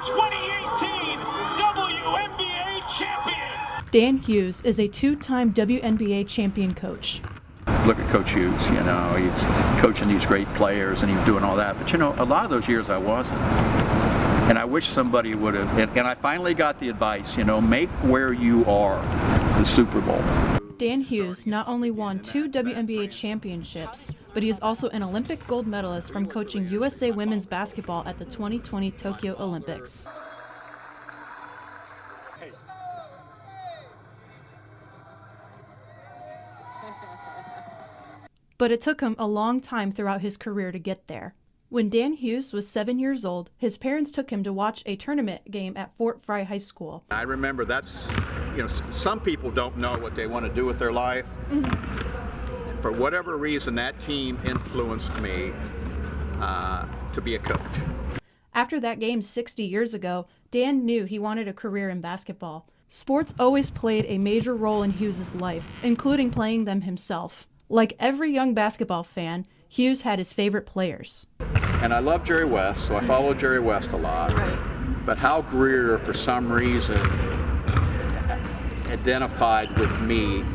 2018 WNBA champions. Dan Hughes is a two-time WNBA champion coach. Look at Coach Hughes, you know, he's coaching these great players and he's doing all that. But, you know, a lot of those years I wasn't. And I wish somebody would have, and I finally got the advice, you know, make where you are the Super Bowl. Dan Hughes not only won 2 WNBA championships, but he is also an Olympic gold medalist from coaching USA women's basketball at the 2020 Tokyo Olympics. But it took him a long time throughout his career to get there. When Dan Hughes was 7 years old, his parents took him to watch a tournament game at Fort Fry High School. I remember that's, you know, some people don't know what they want to do with their life. Mm-hmm. For whatever reason, that team influenced me to be a coach. After that game 60 years ago, Dan knew he wanted a career in basketball. Sports always played a major role in Hughes' life, including playing them himself. Like every young basketball fan, Hughes had his favorite players. And I love Jerry West, so I followed Jerry West a lot. Right. But Hal Greer, for some reason, identified with me.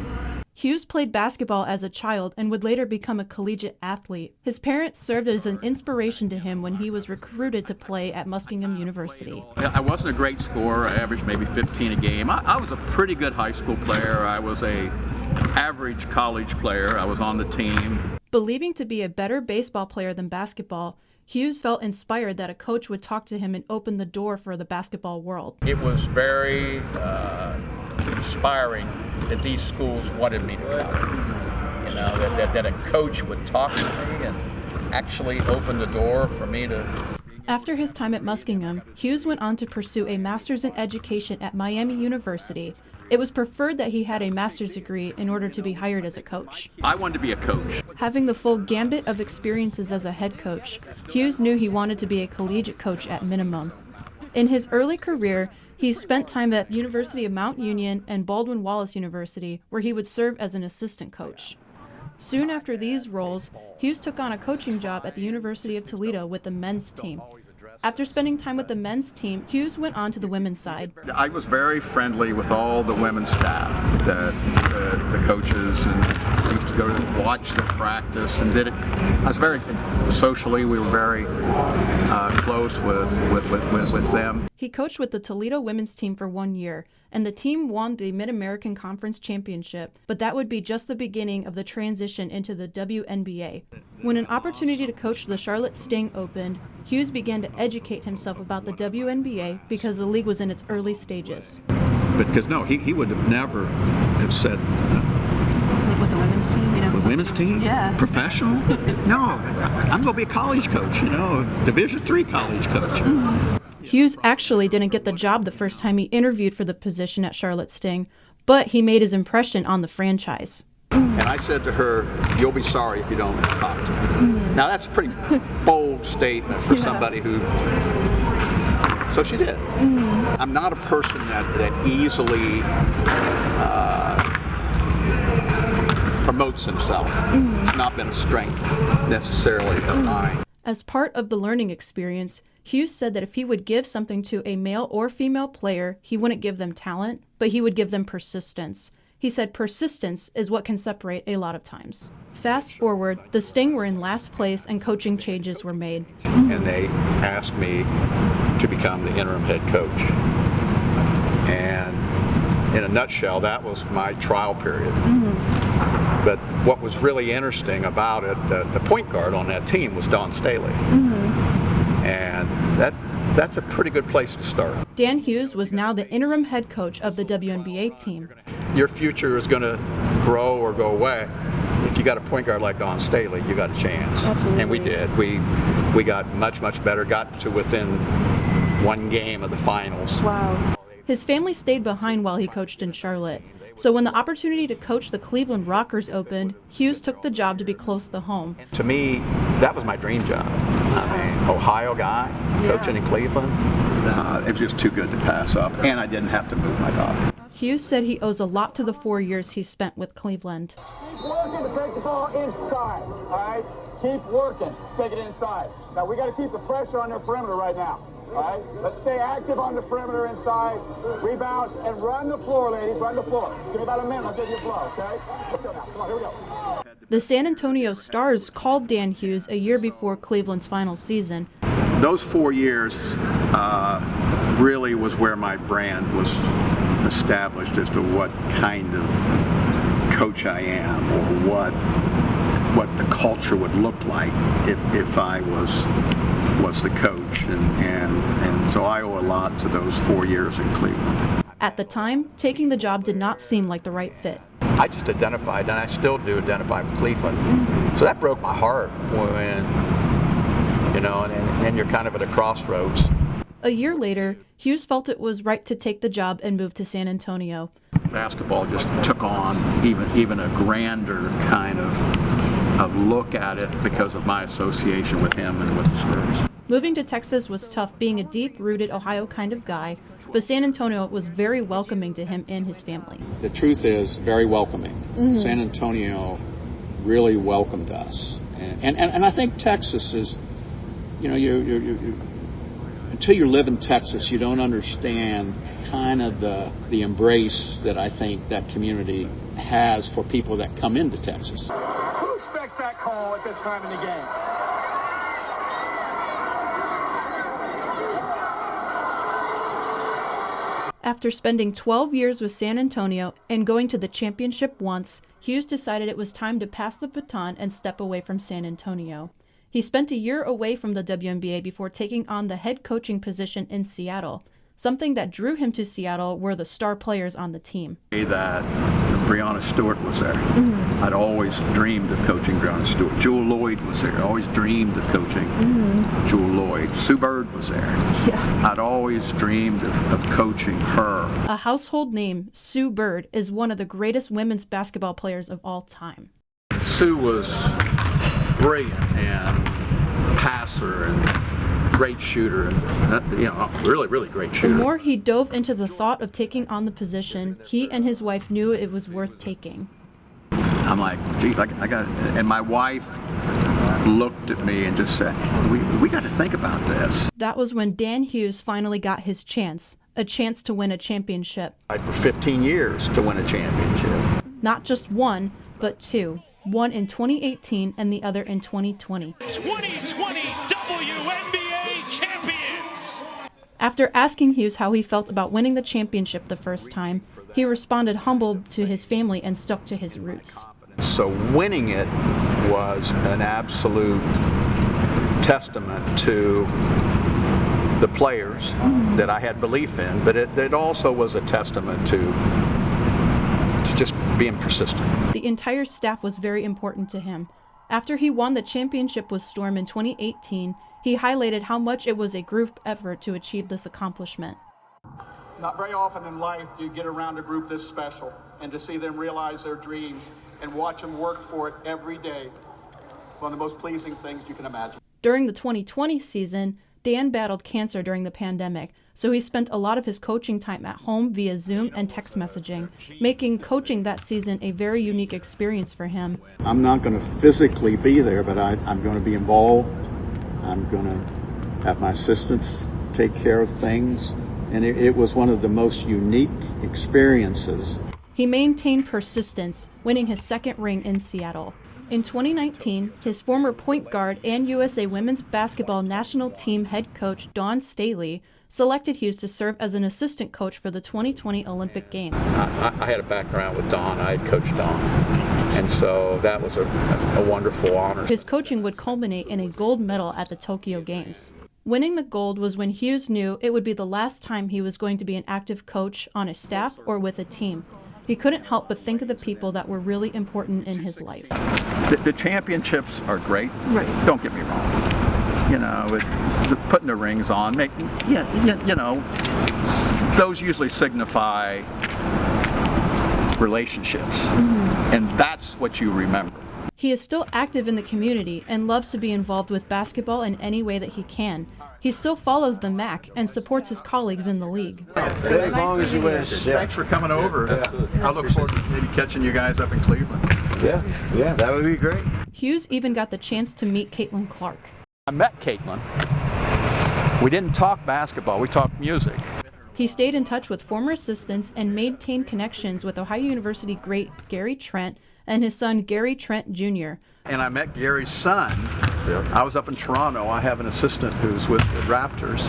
Hughes played basketball as a child and would later become a collegiate athlete. His parents served as an inspiration to him when he was recruited to play at Muskingum University. I wasn't a great scorer. I averaged maybe 15 a game. I was a pretty good high school player. I was a average college player. I was on the team. Believing to be a better baseball player than basketball, Hughes felt inspired that a coach would talk to him and open the door for the basketball world. It was very inspiring that these schools wanted me to come. You know, that a coach would talk to me and actually open the door for me to... After his time at Muskingum, Hughes went on to pursue a master's in education at Miami University. It was preferred that he had a master's degree in order to be hired as a coach. I wanted to be a coach. Having the full gambit of experiences as a head coach, Hughes knew he wanted to be a collegiate coach at minimum. In his early career, he spent time at the University of Mount Union and Baldwin Wallace University, where he would serve as an assistant coach. Soon after these roles, Hughes took on a coaching job at the University of Toledo with the men's team. After spending time with the men's team, Hughes went on to the women's side. I was very friendly with all the women's staff, the coaches, and I used to go to watch them practice and did it. I was very, socially, we were very close with them. He coached with the Toledo women's team for 1 year, and the team won the Mid-American Conference Championship, but that would be just the beginning of the transition into the WNBA. When an opportunity to coach the Charlotte Sting opened, Hughes began to educate himself about the WNBA because the league was in its early stages. Because no, he would have never have said... Like with the women's team, you know? With women's team? Yeah. Professional? No, I'm going to be a college coach, you know, Division III college coach. Mm-hmm. Hughes actually didn't get the job the first time he interviewed for the position at Charlotte Sting, but he made his impression on the franchise. And I said to her, "You'll be sorry if you don't talk to me." Mm-hmm. Now that's a pretty bold statement for somebody who... So she did. Mm-hmm. I'm not a person that easily promotes himself. Mm-hmm. It's not been a strength necessarily of mine. As part of the learning experience, Hughes said that if he would give something to a male or female player, he wouldn't give them talent, but he would give them persistence. He said persistence is what can separate a lot of times. Fast forward, the Sting were in last place and coaching changes were made. And they asked me to become the interim head coach. And in a nutshell, that was my trial period. Mm-hmm. But what was really interesting about it, the point guard on that team was Dawn Staley. Mm-hmm. And that's a pretty good place to start. Dan Hughes was now the interim head coach of the WNBA team. Your future is going to grow or go away. If you got a point guard like Dawn Staley, you got a chance. Absolutely. And we did. We got much better, got to within one game of the finals. Wow. His family stayed behind while he coached in Charlotte. So when the opportunity to coach the Cleveland Rockers opened, Hughes took the job to be close to home. To me, that was my dream job. I mean, Ohio guy, coaching in Cleveland. It was just too good to pass up, and I didn't have to move my daughter. Hughes said he owes a lot to the 4 years he spent with Cleveland. Keep working to take the ball inside, all right? Keep working, take it inside. Now, we got to keep the pressure on their perimeter right now. All right? Let's stay active on the perimeter inside, rebound, and run the floor, ladies. Run the floor. Give me about a minute. I'll give you a blow, okay? Let's go now. Come on, here we go. The San Antonio Stars called Dan Hughes a year before Cleveland's final season. Those 4 years really was where my brand was established as to what kind of coach I am, or what the culture would look like if I was the coach, and so I owe a lot to those 4 years in Cleveland. At the time, taking the job did not seem like the right fit. I just identified, and I still do identify with Cleveland. So that broke my heart when, and you're kind of at a crossroads. A year later, Hughes felt it was right to take the job and move to San Antonio. Basketball just took on even a grander kind of look at it because of my association with him and with the Spurs. Moving to Texas was tough, being a deep-rooted Ohio kind of guy, but San Antonio was very welcoming to him and his family. The truth is very welcoming. San Antonio really welcomed us. And I think Texas is, until you live in Texas, you don't understand kind of the embrace that I think that community has for people that come into Texas. Who expects that call at this time in the game? After spending 12 years with San Antonio and going to the championship once, Hughes decided it was time to pass the baton and step away from San Antonio. He spent a year away from the WNBA before taking on the head coaching position in Seattle. Something that drew him to Seattle were the star players on the team. That Breonna Stewart was there. I'd always dreamed of coaching Breonna Stewart. Jewel Lloyd was there. I always dreamed of coaching Jewel Lloyd. Sue Bird was there. I'd always dreamed of coaching her. A household name, Sue Bird, is one of the greatest women's basketball players of all time. Sue was brilliant and passer and great shooter, and really great shooter. The more he dove into the thought of taking on the position, he and his wife knew it was worth taking. I'm like, geez, I got it. And my wife looked at me and just said, we got to think about this. That was when Dan Hughes finally got his chance, a chance to win a championship. For 15 years to win a championship. Not just one, but two. One in 2018 and the other in 2020. 2020 WNBA champions! After asking Hughes how he felt about winning the championship the first time, he responded humbled to his family and stuck to his roots. So winning it was an absolute testament to the players that I had belief in, but it also was a testament to just being persistent. The entire staff was very important to him. After he won the championship with Storm in 2018, he highlighted how much it was a group effort to achieve this accomplishment. Not very often in life do you get around a group this special and to see them realize their dreams and watch them work for it every day. One of the most pleasing things you can imagine. During the 2020 season, Dan battled cancer during the pandemic, so he spent a lot of his coaching time at home via Zoom and text messaging, making coaching that season a very unique experience for him. I'm not going to physically be there, but I'm going to be involved. I'm going to have my assistants take care of things, and it was one of the most unique experiences. He maintained persistence, winning his second ring in Seattle. In 2019, his former point guard and USA Women's Basketball National Team head coach Dawn Staley selected Hughes to serve as an assistant coach for the 2020 Olympic Games. I had a background with Dawn. I had coached Dawn, and so that was a wonderful honor. His coaching would culminate in a gold medal at the Tokyo Games. Winning the gold was when Hughes knew it would be the last time he was going to be an active coach on a staff or with a team. He couldn't help but think of the people that were really important in his life. The championships are great. Right. Don't get me wrong. Putting the rings on, those usually signify relationships, and that's what you remember. He is still active in the community and loves to be involved with basketball in any way that he can. He still follows the MAC and supports his colleagues in the league. As long as you wish. Thanks for coming over. I look forward to maybe catching you guys up in Cleveland. Yeah, that would be great. Hughes even got the chance to meet Caitlin Clark. I met Caitlin We didn't talk basketball, we talked music. He stayed in touch with former assistants and maintained connections with Ohio University great Gary Trent and his son Gary Trent Jr. And I met Gary's son. I was up in Toronto. I have an assistant who's with the Raptors.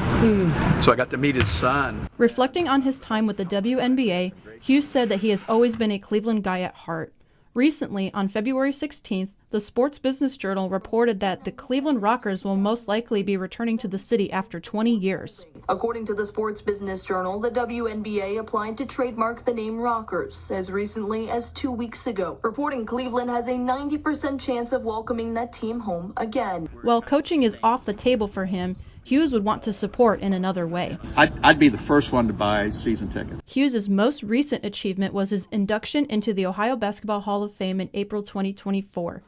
So I got to meet his son. Reflecting on his time with the WNBA, Hughes said that he has always been a Cleveland guy at heart. Recently, on February 16th, the Sports Business Journal reported that the Cleveland Rockers will most likely be returning to the city after 20 years. According to the Sports Business Journal, the WNBA applied to trademark the name Rockers as recently as 2 weeks ago, reporting Cleveland has a 90% chance of welcoming that team home again. While coaching is off the table for him, Hughes would want to support in another way. I'd be the first one to buy season tickets. Hughes' most recent achievement was his induction into the Ohio Basketball Hall of Fame in April 2024.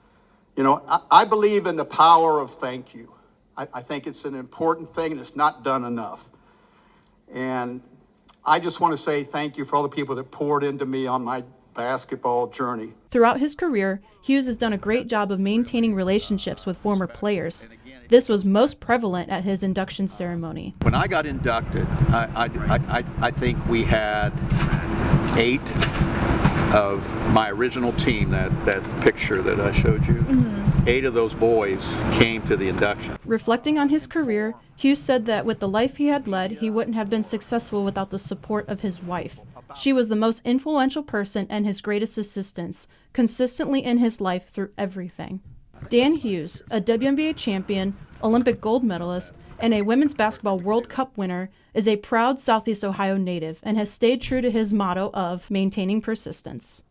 You know, I believe in the power of thank you. I think it's an important thing and it's not done enough. And I just want to say thank you for all the people that poured into me on my basketball journey. Throughout his career, Hughes has done a great job of maintaining relationships with former players. This was most prevalent at his induction ceremony. When I got inducted, I think we had 8 of my original team, that picture that I showed you. 8 of those boys came to the induction. Reflecting on his career, Hughes said that with the life he had led, he wouldn't have been successful without the support of his wife. She was the most influential person and his greatest assistance, consistently in his life through everything. Dan Hughes, a WNBA champion, Olympic gold medalist, and a Women's Basketball World Cup winner, is a proud Southeast Ohio native and has stayed true to his motto of maintaining persistence.